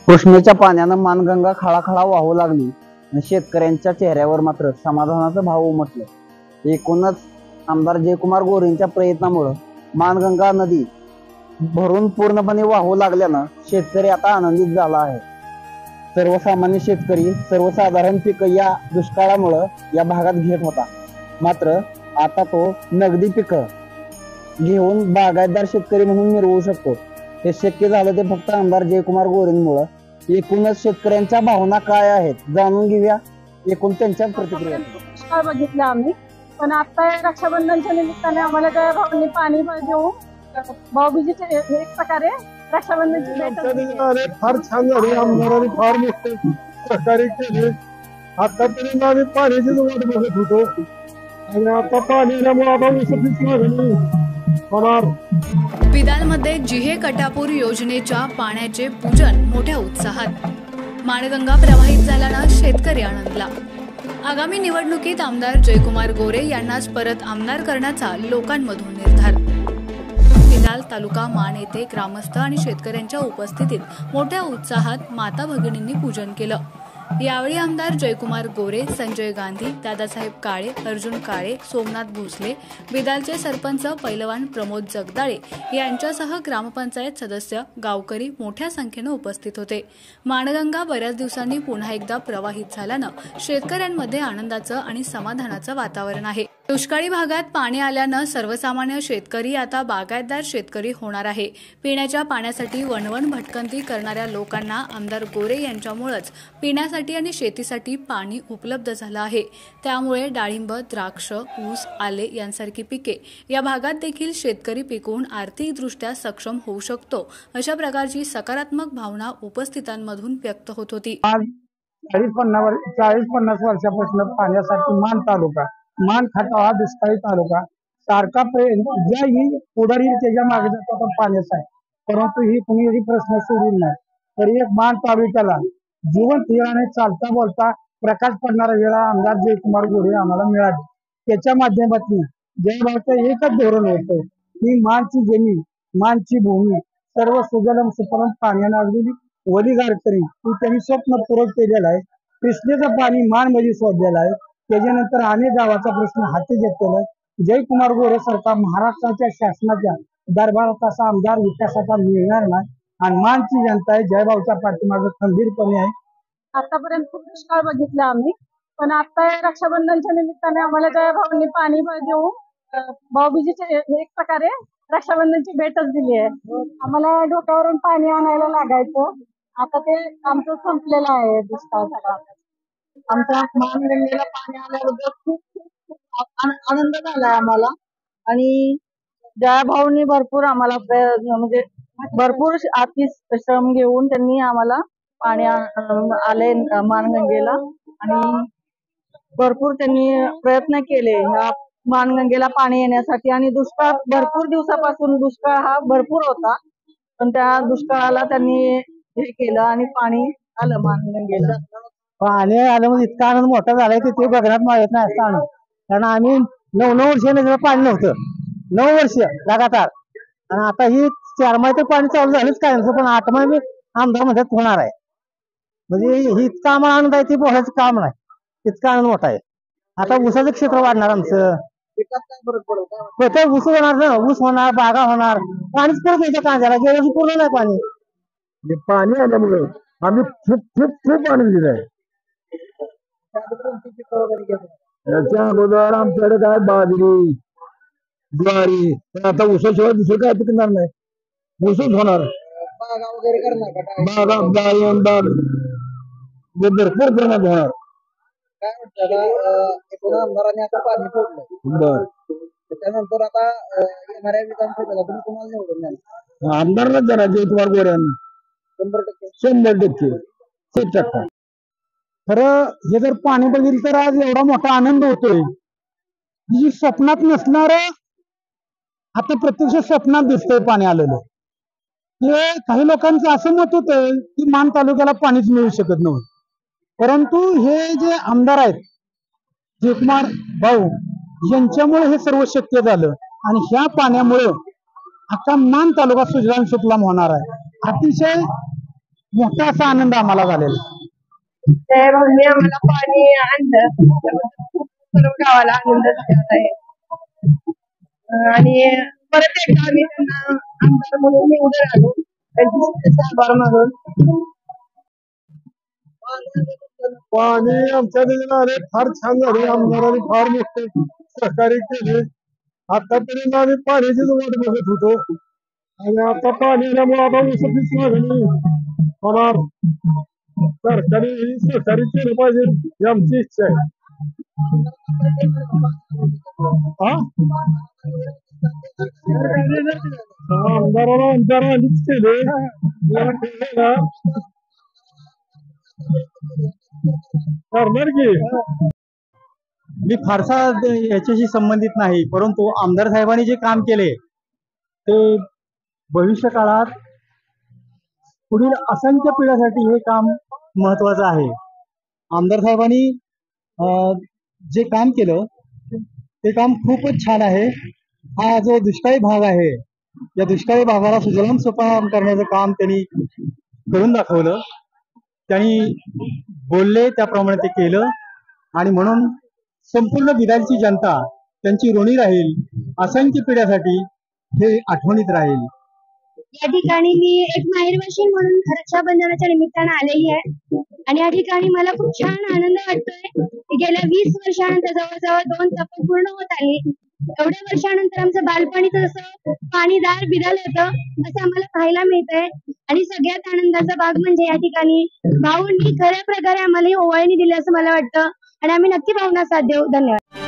कृष्णेच्या पाण्यानं मानगंगा खळाखळा वाहू लागली आणि शेतकऱ्यांच्या चेहऱ्यावर मात्र समाधानाचं भाव उमटलं। एकूणच आमदार जयकुमार गोरेंच्या प्रयत्नामुळे मानगंगा नदी भरून पूर्णपणे वाहू लागल्यानं शेतकरी आता आनंदित झाला आहे। सर्वसामान्य शेतकरी सर्वसाधारण पीक या दुष्काळामुळे या भागात घेत होता, मात्र आता तो नगदी पीक घेऊन बागायतदार शेतकरी म्हणून मिरवू शकतो। हे शक्य झालं ते फक्त आमदार जयकुमार गोरेंमुळे। एकूणच शेतकऱ्यांच्या भावना काय आहेत जाणून घेऊया एकूण त्यांच्या प्रतिक्रिया। दुष्काळ बघितला आम्ही, पण आता रक्षाबंधनच्या निमित्ताने आम्हाला त्या भावांनी पाणी देऊन भाऊबीजेचे एक प्रकारे रक्षाबंधनची भेट फार छान झाली। आमदारांनी फार मोठे सहकार्य केले। आतापर्यंत आम्ही पाण्याची वाट बघत होतो आणि आता पाणी आल्यामुळे आता उसळीच मागणी होणार। बिदालमध्ये जिहे कटापूर योजनेच्या पाण्याचे पूजन मोठ्या उत्साहात। माणगंगा प्रवाहित झाल्यानं शेतकरी आनंदला। आगामी निवडणुकीत आमदार जयकुमार गोरे यांनाच परत आमदार करण्याचा लोकांमधून निर्धार। बिदाल तालुका मान येथे ग्रामस्थ आणि शेतकऱ्यांच्या उपस्थितीत मोठ्या उत्साहात माता भगिनींनी पूजन केलं। यावेळी आमदार जयकुमार गोरे, संजय गांधी, दादासाहेब काळे, अर्जुन काळे, सोमनाथ भोसले, बिदालचे सरपंच पैलवान प्रमोद जगदाळे यांच्यासह ग्रामपंचायत सदस्य, गावकरी मोठ्या संख्येनं उपस्थित होते। माणगंगा बऱ्याच दिवसांनी पुन्हा एकदा प्रवाहित झाल्यानं शेतकऱ्यांमध्ये आनंदाचं आणि समाधानाचं वातावरण आहे। दुष्काळी भागात पाणी आल्यानं सर्वसामान्य शेतकरी आता बागायतदार शेतकरी होणार आहे। पिण्याच्या पाण्यासाठी वणवण भटकंती करणाऱ्या लोकांना आमदार गोरे यांच्यामुळेच पिण्यासाठी आणि शेतीसाठी पाणी उपलब्ध झालं आहे। त्यामुळे डाळिंब, द्राक्ष, ऊस, आले यांसारखी पिके या भागात देखील शेतकरी पिकवून आर्थिकदृष्ट्या सक्षम होऊ शकतो, अशा प्रकारची सकारात्मक भावना उपस्थितांमधून व्यक्त होत होती। 40-50 वर्षापासून पाण्यासाठी मान तालुका, मान खटाव हा दुष्काळी तालुका सारखा ज्याही पुढारी त्याच्या मागे जातो पाण्याचा आहे, परंतु ही कुणीही प्रश्न सोडून नाही। तरी एक मान तालुक्याला जिवंत वेळाने चालता बोलता प्रकाश पडणारा वेळा आमदार जयकुमार गोरे आम्हाला मिळाले। त्याच्या माध्यमातून जयभावचं एकच धोरण होतं की मानची जमीन, मानची भूमी सर्व सुजलम सुफलम पाण्याने अगदी वलीगार करी ती त्यांनी स्वप्न पूर्ण केलेलं आहे। कृष्णेचं पाणी मान मध्ये सोडलेलं आहे। त्याच्यानंतर अनेक गावाचा प्रश्न हाती घेतलेला आहे। जयकुमार गोरे सरकार महाराष्ट्राच्या शासनाच्या दरबारात असा आमदार विकासाचा मिळणार नाही आणि मानची जनता आहे जयभावच्या पाठीमागे खंबीरपणे आहे। आतापर्यंत खूप दुष्काळ बघितला आम्ही, पण आता रक्षाबंधनच्या निमित्ताने आम्हाला त्या भावांनी पाणी देऊन भाऊबीजेचे एक प्रकारे रक्षाबंधनची भेटच दिली आहे। आम्हाला डोक्यावरून पाणी आणायला लागायचं, आता ते आमचं संपलेलं आहे दुष्काळ सगळा। आमच्या मानगंगेला पाणी आल्याबद्दल खूप खूप आनंद झाला आम्हाला आणि जयभाऊंनी भरपूर आम्हाला म्हणजे भरपूर श्रम घेऊन त्यांनी आम्हाला पाणी आले मानगंगेला आणि भरपूर त्यांनी प्रयत्न केले ह्या मानगंगेला पाणी येण्यासाठी। आणि दुष्काळ भरपूर दिवसापासून दुष्काळ हा भरपूर होता, पण त्या दुष्काळाला त्यांनी हे केलं आणि पाणी आलं मानगंगेला। पाणी आल्यामुळे इतका आनंद मोठा झालाय की ते बघण्यात मारत नाही असं आनंद। कारण आम्ही 9 वर्ष पाणी नव्हतं, 9 वर्ष लगातार, आणि आता ही 4 महिने पाणी चालू झालंच काय नसतं, पण 8 महिने आमदार म्हणतात होणार आहे। म्हणजे ही इतका आम्हाला आनंद आहे, ती बोलायचं काम नाही, इतका आनंद मोठा आहे। आता ऊसाचं क्षेत्र वाढणार आमचं, ऊस होणार ना, ऊस होणार, बागा होणार, पाणीच परत येतं कांद्याला, गेलं पूर्ण नाही पाणी। पाणी आल्यामुळे आम्ही खूप खूप खूप आनंदित आहे। याच्या अगोदर आमच्याकडे काय बाजरी, ज्वारी, पण आता ऊसाशिवाय दुसरं काय पिकणार नाही, ऊसच होणार। बागा वगैरे करणार, बागा भरपूर प्रमाणात होणार। काय म्हणतात आमदारांनी आता पाणी सोडलं, बर त्याच्यानंतर आता येणाऱ्या विधानसभेला तुम्ही कोणाला निवडून द्याल? आमदारच जरा जयकुमार गोरे यांनी 100% 100%। खरं हे जर पाणी बघितलं तर आज एवढा मोठा आनंद होतोय, जी स्वप्नात नसणार आता प्रत्यक्ष स्वप्नात दिसतंय पाणी आलेलं। हे काही लोकांचं असं मत होतं की मान तालुक्याला पाणीच मिळू शकत नव्हतं, परंतु हे जे आमदार आहेत जयकुमार भाऊ यांच्यामुळे हे सर्व शक्य झालं आणि ह्या पाण्यामुळे आता मान तालुका सुजलाम सुफलाम होणार आहे। अतिशय मोठा असा आनंद आम्हाला झालेला. त्या भाऊंनी आम्हाला पाणी आणलं, सर्व गावाला आनंद झालेला आहे. आणि परत एकदा आम्ही त्यांना आमदार म्हणून निवडून आलो, त्यांचे आभार मानून. पाणी आमच्या निधीने फार छान झाले. आमदारांनी फार मोठे सहकार्य केले. आतापर्यंत आम्ही पाण्याचीच वाट बघत होतो आणि आता पाणी आल्यामुळे आता ऊसाचीच मागणी होणार. सरकारने सहकार्य केलं पाहिजे ही आमची इच्छा आहे. आमदारांनीच केले करणार की. मी फारसा याच्याशी संबंधित नाही, परंतु आमदार साहेबांनी जे काम केले ते भविष्य काळात पुढील असंख्य पिढ्यासाठी हे काम महत्वाचं आहे. आमदार साहेबांनी जे काम केलं ते काम खूपच छान आहे. हा जो दुष्काळी भाग आहे, या दुष्काळी भागाला सुजलाम सुफलाम करण्याचं काम त्यांनी करून दाखवलं. त्यांनी बोलले त्याप्रमाणे ते केलं आणि म्हणून संपूर्ण बिदालची जनता त्यांची ऋणी राहील. असंख्य पिढ्यासाठी हे आठवणीत राहील. या ठिकाणी मी एक माहेरवाशी म्हणून रक्षाबंधनाच्या निमित्तानं आलेली आहे आणि या ठिकाणी मला खूप छान आनंद वाटतोय. गेल्या 20 वर्षानंतर जवळजवळ 2 टप्पे पूर्ण होत आली. एवढ्या वर्षानंतर आमचं बालपणीचं जसं पाणीदार बिदाल होतं असं आम्हाला पाहायला मिळतंय. आणि सगळ्यात आनंदाचा भाग म्हणजे या ठिकाणी भाऊंनी खऱ्या प्रकारे आम्हाला ही ओवाळणी दिली असं मला वाटतं आणि आम्ही नक्की भाऊंना साथ देऊ. धन्यवाद.